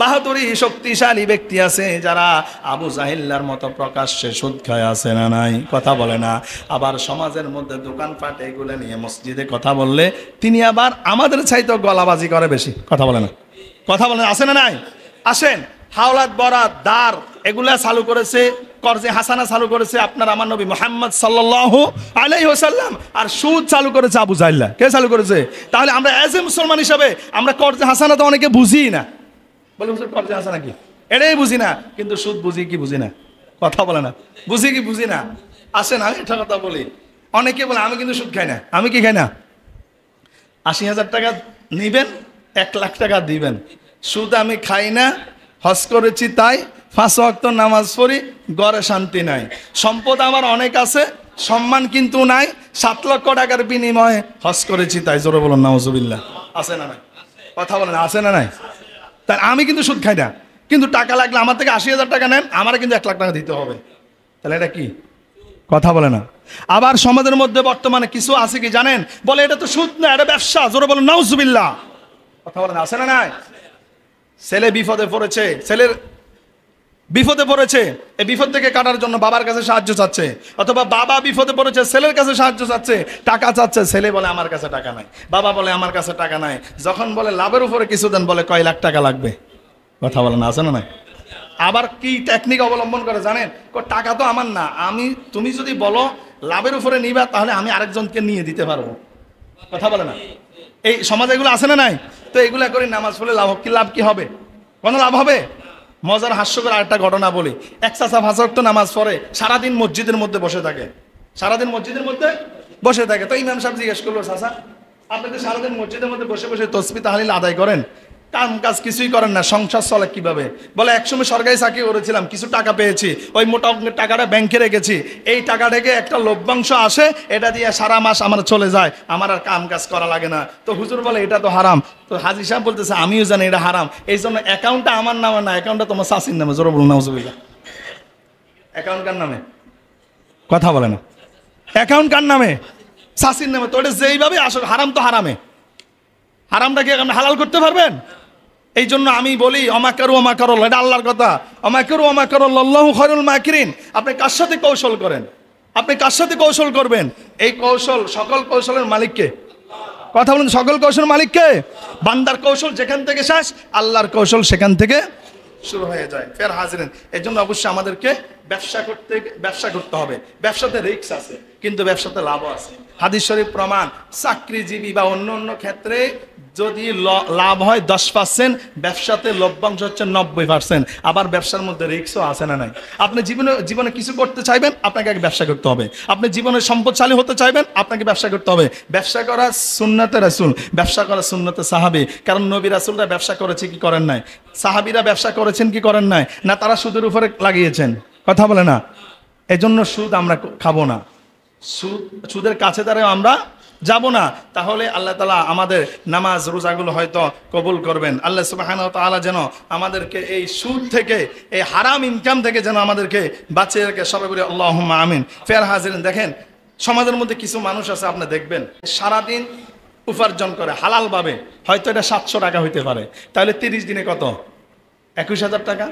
বাহাদুরি শক্তিশালী ব্যক্তি আছে যারা আবু জাহিল্লার মতো প্রকাশ্যে সুদ খায়, আছে না নাই? কথা বলে না। আবার সমাজের মধ্যে দোকানপাট এগুলো নিয়ে মসজিদে কথা বললে তিনি আবার আমাদের চাইতেও গলাবাজি করে বেশি। কথা বলে না, কথা বলে না, আছে না নাই? আসেন, হাওলাত বরাত দার এগুলা চালু করেছে, কর্জে হাসানা চালু করেছে আপনার আমার নবী মুহাম্মদ সাল্লাল্লাহু আলাইহি ওয়াসাল্লাম, আর সুদ চালু করেছে আবু জাহিল্লা। কে চালু করেছে? তাহলে আমরা এজ এ মুসলমান হিসাবে আমরা কর্জে হাসানা তো অনেকে বুঝি না, বলে হুজুর কর্জে হাসানা কি, এটাই বুঝি না, কিন্তু সুদ বুঝি কি বুঝি না? কথা বলে না, বুঝি কি বুঝি না? আসেন আমি একটা কথা বলি, অনেকে বলে আমি কিন্তু সুদ খাই না। আমি কি খাই না? 80,000 টাকা নিবেন, 1 লাখ টাকা দিবেন, সুদ আমি খাই না, হজ করেছি তাই, 5 ওয়াক্ত নামাজ পড়ি, ঘরে শান্তি নাই, সম্পদ আমার অনেক আছে, সম্মান কিন্তু নাই, 7 লক্ষ টাকার বিনিময়ে হজ করেছি তাই। জোরে বলুন নাউজুবিল্লাহ। আছে না নাই? কথা বলেন, আছে না নাই? তাই আমি কিন্তু সুদ খাই না, কিন্তু টাকা লাগলে আমার থেকে 80,000 টাকা নেন, আমার কিন্তু 1 লাখ টাকা দিতে হবে। তাহলে এটা কি? কথা বলে না। আবার সমাজের মধ্যে বর্তমানে কিছু আছে কি জানেন, বলে এটা তো সুদ না, এটা ব্যবসা। জোরে বলুন নাউজুবিল্লাহ। কথা বলেন, আছে না নাই? ছেলে বিপদে পড়েছে, ছেলের বিপদে পড়েছে, এই বিপদ থেকে কাটার জন্য বাবার কাছে সাহায্য চাচ্ছে, অথবা বাবা বিপদে পড়েছে ছেলের কাছে সাহায্য চাচ্ছে, টাকা চাচ্ছে, ছেলে বলে আমার কাছে টাকা নাই, বাবা বলে আমার কাছে টাকা নাই। যখন বলে লাভের উপরে কিছু দেন, বলে কয় লাখ টাকা লাগবে। কথা বলেন, আছে না নাই? আবার কি টেকনিক অবলম্বন করে জানেন, টাকা তো আমার না, তুমি যদি বলো লাভের উপরে নিবা তাহলে আমি আরেকজনকে নিয়ে দিতে পারবো। কথা বলে না। এই সমাজে এগুলো আছে না নাই? তো এগুলা করে নামাজ পড়লে লাভ কি হবে? কোনো লাভ হবে? মজার হাস্যকর আরেকটা ঘটনা বলি। এক চাচা 5 ওয়াক্ত নামাজ পড়ে, সারাদিন মসজিদের মধ্যে বসে থাকে, সারাদিন মসজিদের মধ্যে বসে থাকে। তো ইমাম সাহেব জিজ্ঞেস করলো, চাচা আপনি তো সারাদিন মসজিদের মধ্যে বসে বসে তাসবিহ তাহলিল আদায় করেন, কাম কাজ কিছুই করেন না, সংসার চলে কিভাবে? বলে একসময় সরকারি চাকরি করেছিলাম, কিছু টাকা পেয়েছি, ওই মোটা অঙ্কের টাকাটা ব্যাংকে রেখেছি, এই টাকা থেকে একটা লভ্যাংশ আসে, এটা দিয়ে সারা মাস আমার চলে যায়, আমার আর কাম কাজ করা লাগে না। তো হুজুর বলে এটা তো হারাম। তো হাজী সাহেব বলতেছে আমিও জানি এটা হারাম, এই জন্য অ্যাকাউন্টটা আমার নামে না, অ্যাকাউন্টটা তোমার চাচির নামে। জোরে বলুন নাউজুবিল্লাহ। অ্যাকাউন্ট কার নামে? কথা বলে না। অ্যাকাউন্ট কার নামে? চাচির নামে। তো এটা যেইভাবে আসলে হারাম তো হারামে, হারামটাকে আপনি হালাল করতে পারবেন? এই জন্য আমি বলি অমাকারু অমাকারুল্লাহ, এটা আল্লাহর কথা। অমাকারু অমাকারুল্লাহু খায়রুল মাকিরিন। আপনি কার সাথে কৌশল করেন, আপনি কার সাথে কৌশল করবেন, এই কৌশল সকল কৌশলের মালিককে। কথা বলুন, সকল কৌশল মালিককে। বান্দার কৌশল যেখান থেকে শেষ, আল্লাহর কৌশল সেখান থেকে শুরু হয়ে যায়। ফের হাজিরেন, এই জন্য অবশ্যই আমাদেরকে ব্যবসা করতে হবে। ব্যবসাতে রিস্ক আছে, কিন্তু ব্যবসাতে লাভও আছে। হাদিস শরীফ প্রমাণ, চাকরিজীবী বা অন্য অন্য ক্ষেত্রে যদি লাভ হয় 10%, ব্যবসাতে লভ্যাংশ হচ্ছে 90%। আবার ব্যবসার মধ্যে রিস্কও আছে না নাই? আপনি জীবনে কিছু করতে চাইবেন, আপনাকে আগে ব্যবসা করতে হবে। আপনি জীবনে সম্পদশালী হতে চাইবেন, আপনাকে ব্যবসা করতে হবে। ব্যবসা করা সুন্নাতে রাসূল, ব্যবসা করা সুন্নাতে সাহাবী। কারণ নবী রাসূলরা ব্যবসা করেছে কি করেন নাই? সাহাবীরা ব্যবসা করেছেন কি করেন নাই? না তারা সুদের উপরে লাগিয়েছেন? কথা বলে না। এজন্য সুদ আমরা খাবো না, সুদের কাছে দ্বারা আমরা যাব না। তাহলে আল্লাহ তাআলা আমাদের নামাজ রোজাগুলো হয়তো কবুল করবেন। আল্লাহ সুবহানাহু ওয়া তাআলা যেন আমাদেরকে এই সুদ থেকে, এই হারাম ইনকাম থেকে যেন আমাদেরকে বাঁচিয়ে রাখে। সবাই বলি আল্লাহুম্মা আমিন। ফের হাজিরিন, দেখেন সমাজের মধ্যে কিছু মানুষ আছে, আপনি দেখবেন সারাদিন উপার্জন করে হালালভাবে, হয়তো এটা 700 টাকা হইতে পারে। তাহলে 30 দিনে কত? 21,000 টাকা।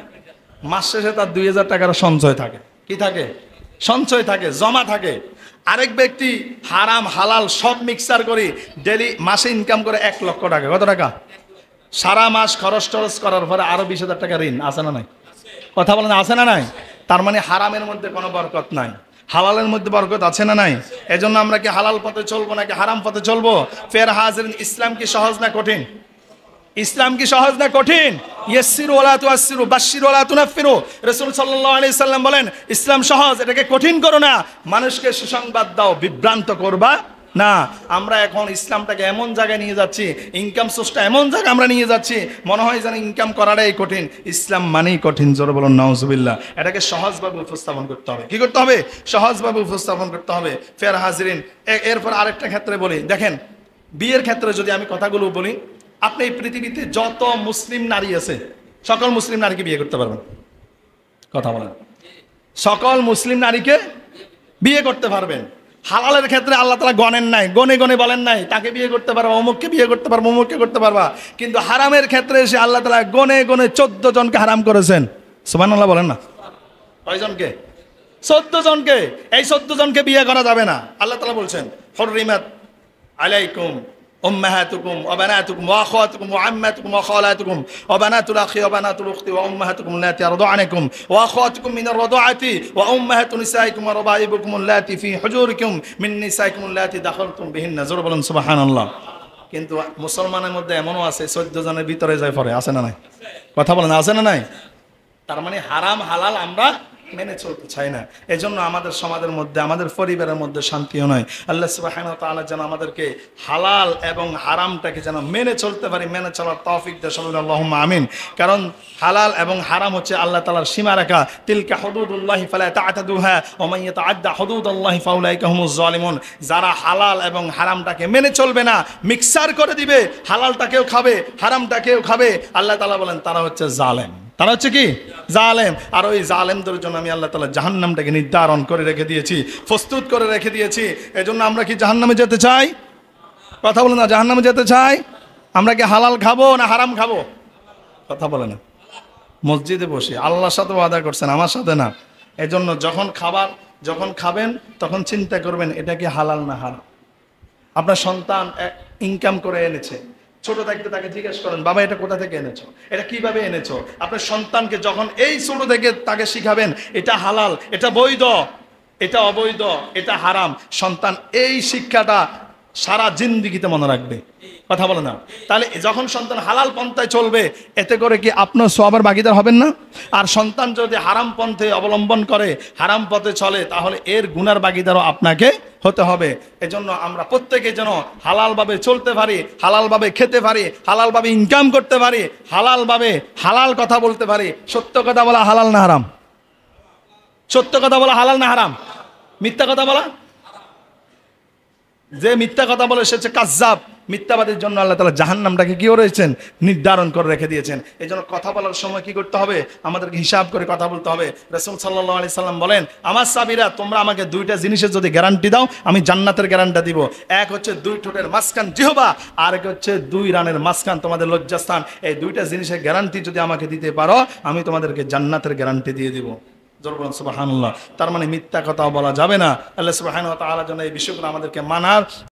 মাস শেষে তার 2,000 টাকার সঞ্চয় থাকে। কি থাকে? সঞ্চয় থাকে, জমা থাকে। আরেক ব্যক্তি হারাম হালাল সব মিক্সার করে ডেলি মাসে ইনকাম করে 1 লক্ষ টাকা। কত টাকা? সারা মাস খরচ টরচ করার পরে আরো 20,000 টাকা ঋণ। আছে না নাই? কথা বলেন, আছে না নাই? তার মানে হারামের মধ্যে কোনো বরকত নাই, হালালের মধ্যে বরকত আছে না নাই? এজন্য আমরা কি হালাল পথে চলবো নাকি হারাম পথে চলবো? ফের হাজিরিন, ইসলাম কি সহজ না কঠিন? ইসলাম কি সহজ না কঠিন? ইয়াসসিরু ওয়ালা তুয়াসসিরু, বাশশিরু ওয়ালা তুনাফফিরু। রাসূল সাল্লাল্লাহু আলাইহি সাল্লাম বলেন, ইসলাম সহজ, এটাকে কঠিন করো না। মানুষকে সুসংবাদ দাও, বিভ্রান্ত করবা না। আমরা এখন ইসলামটাকে এমন জায়গায় নিয়ে যাচ্ছি, ইনকাম সোর্সটা এমন জায়গায় আমরা নিয়ে যাচ্ছি, মনে হয় যেন ইনকাম করাটাই কঠিন। ইসলাম মানেই কঠিন। জোরে বলুন নাউজুবিল্লাহ। এটাকে সহজভাবে উপস্থাপন করতে হবে। কি করতে হবে? সহজভাবে উপস্থাপন করতে হবে। ফের হাজিরিন, এরপর আরেকটা ক্ষেত্রে বলি, দেখেন বিয়ের ক্ষেত্রে যদি আমি কথাগুলো বলি, আপনি এই পৃথিবীতে যত মুসলিম নারী আছে, সকল মুসলিম নারীকে বিয়ে করতে পারবেন। কথা বলেন, সকল মুসলিম নারীকে বিয়ে করতে পারবেন। হালালের ক্ষেত্রে আল্লাহ তাআলা গণেন নাই, গনে গনে বলেন নাই তাকে বিয়ে করতে পারবা, অমুককে বিয়ে করতে পারবা, অমুককে করতে পারবা। কিন্তু হারামের ক্ষেত্রে এসে আল্লাহ তাআলা গনে গনে 14 জনকে হারাম করেছেন। সুবহানাল্লাহ বলেন না? কয়জনকে? 14 জনকে। এই 14 জনকে বিয়ে করা যাবে না। আল্লাহ তাআলা বলছেন, হুররিমাত আলাইকুম উম্মাহাতুকুম ওয়া বানাতুকুম ওয়া আখাওয়াতুকুম ওয়া আম্মাতুকুম ওয়া খালাতুকুম ওয়া বানাতুল আখি ওয়া বানাতুল উখতি ওয়া উম্মাহাতুকুম আল্লাতী আরদা'নাকুম ওয়া আখাওয়াতুকুম মিনার রাদা'আতি ওয়া উম্মাহাতু নিসাইকুম ওয়া রাবাইবুকুম আল্লাতী ফি হুজুরিকুম মিন নিসাইকুম আল্লাতী দাখালতুম বিহিন্না। জোরে বলেন সুবহানাল্লাহ। কিন্তু মুসলমানের মধ্যে এমনও আছে 14 জনের ভিতরে যায় পড়ে। আছে না নাই? কথা বলেন, আছে না নাই? তার মানে হারাম হালাল আমরা মেনে চলতে চাই না। এজন্য আমাদের সমাজের মধ্যে, আমাদের পরিবারের মধ্যে শান্তিও নয়। আল্লাহ সুবহানাহু ওয়া তাআলা যেন আমাদেরকে হালাল এবং হারামটাকে যেন মেনে চলতে পারি, মেনে চলার তৌফিক দেন। সবাই আল্লাহুম্মা আমিন। কারণ হালাল এবং হারাম হচ্ছে আল্লাহ তাআলার সীমারেখা। তিলকা হুদুদুল্লাহি ফালা তা'তাদুহা ওয়া মান ইয়াতাআদ্দা হুদুদাল্লাহি ফাউলাইকা হুমুজ জালিমুন। যারা হালাল এবং হারামটাকে মেনে চলবে না, মিক্সার করে দিবে, হালালটাকেও খাবে হারামটাকেও খাবে, আল্লাহ তাআলা বলেন তারা হচ্ছে জালেম। তারা হচ্ছে কি? জালেম। আর ওই জালেমদের জন্য আমি আল্লাহ তাআলা জাহান্নামটাকে নির্ধারণ করে রেখে দিয়েছি, প্রস্তুত করে রেখে দিয়েছি। এজন্য আমরা কি জাহান্নামে যেতে চাই? কথা বলে না, জাহান্নামে যেতে চাই? আমরা কি হালাল খাবো না হারাম খাবো? কথা বলে না। মসজিদে বসে আল্লাহর সাথে ওয়াদা করছেন, আমার সাথে না। এজন্য যখন খাবেন তখন চিন্তা করবেন এটা কি হালাল না হারাম। আপনার সন্তান ইনকাম করে এনেছে, ছোট থাকতে তাকে জিজ্ঞেস করেন, বাবা এটা কোথা থেকে এনেছো, এটা কিভাবে এনেছো। আপনার সন্তানকে যখন এই ছোট থেকে তাকে শিখাবেন এটা হালাল, এটা বৈধ, এটা অবৈধ, এটা হারাম, সন্তান এই শিক্ষাটা সারা জিন্দেগিতে মনে রাখবে। কথা বলে না? তাহলে যখন সন্তান হালাল পন্থায় চলবে, এতে করে কি আপনার সওয়াবের ভাগীদার হবেন না? আর সন্তান যদি হারাম পন্থে অবলম্বন করে, হারাম পথে চলে, তাহলে এর গুনার ভাগীদারও আপনাকে হতে হবে। এজন্য আমরা প্রত্যেকে যেন হালালভাবে চলতে পারি, হালালভাবে খেতে পারি, হালালভাবে ইনকাম করতে পারি, হালালভাবে হালাল কথা বলতে পারি। সত্য কথা বলা হালাল না হারাম? সত্য কথা বলা হালাল না হারাম? মিথ্যা কথা বলা? যে মিথ্যা কথা বলে সে হচ্ছে কাযযাব। মিথ্যাবাদীর জন্য আল্লাহ তাআলা জাহান্নামটাকে কি করেছেন? নির্ধারণ করে রেখে দিয়েছেন। এই জন্য কথা বলার সময় কি করতে হবে? আমাদেরকে হিসাব করে কথা বলতে হবে। রাসূল সাল্লাল্লাহু আলাইহি সাল্লাম বলেন, আমার সাহাবীরা তোমরা আমাকে 2টা জিনিসের যদি গ্যারান্টি দাও, আমি জান্নাতের গ্যারান্টি দিব। এক হচ্ছে 2 ঠোঁটের মাঝখান জিহবা, আর এক হচ্ছে 2 রানের মাঝখান তোমাদের লজ্জাস্থান। এই 2টা জিনিসের গ্যারান্টি যদি আমাকে দিতে পারো, আমি তোমাদেরকে জান্নাতের গ্যারান্টি দিয়ে দিব। সুবহানাল্লাহ। তার মানে মিথ্যা কথা বলা যাবে না। আল্লাহ সুবহানাহু ওয়া তাআলা যেন এই বিষয়গুলো আমাদেরকে মানার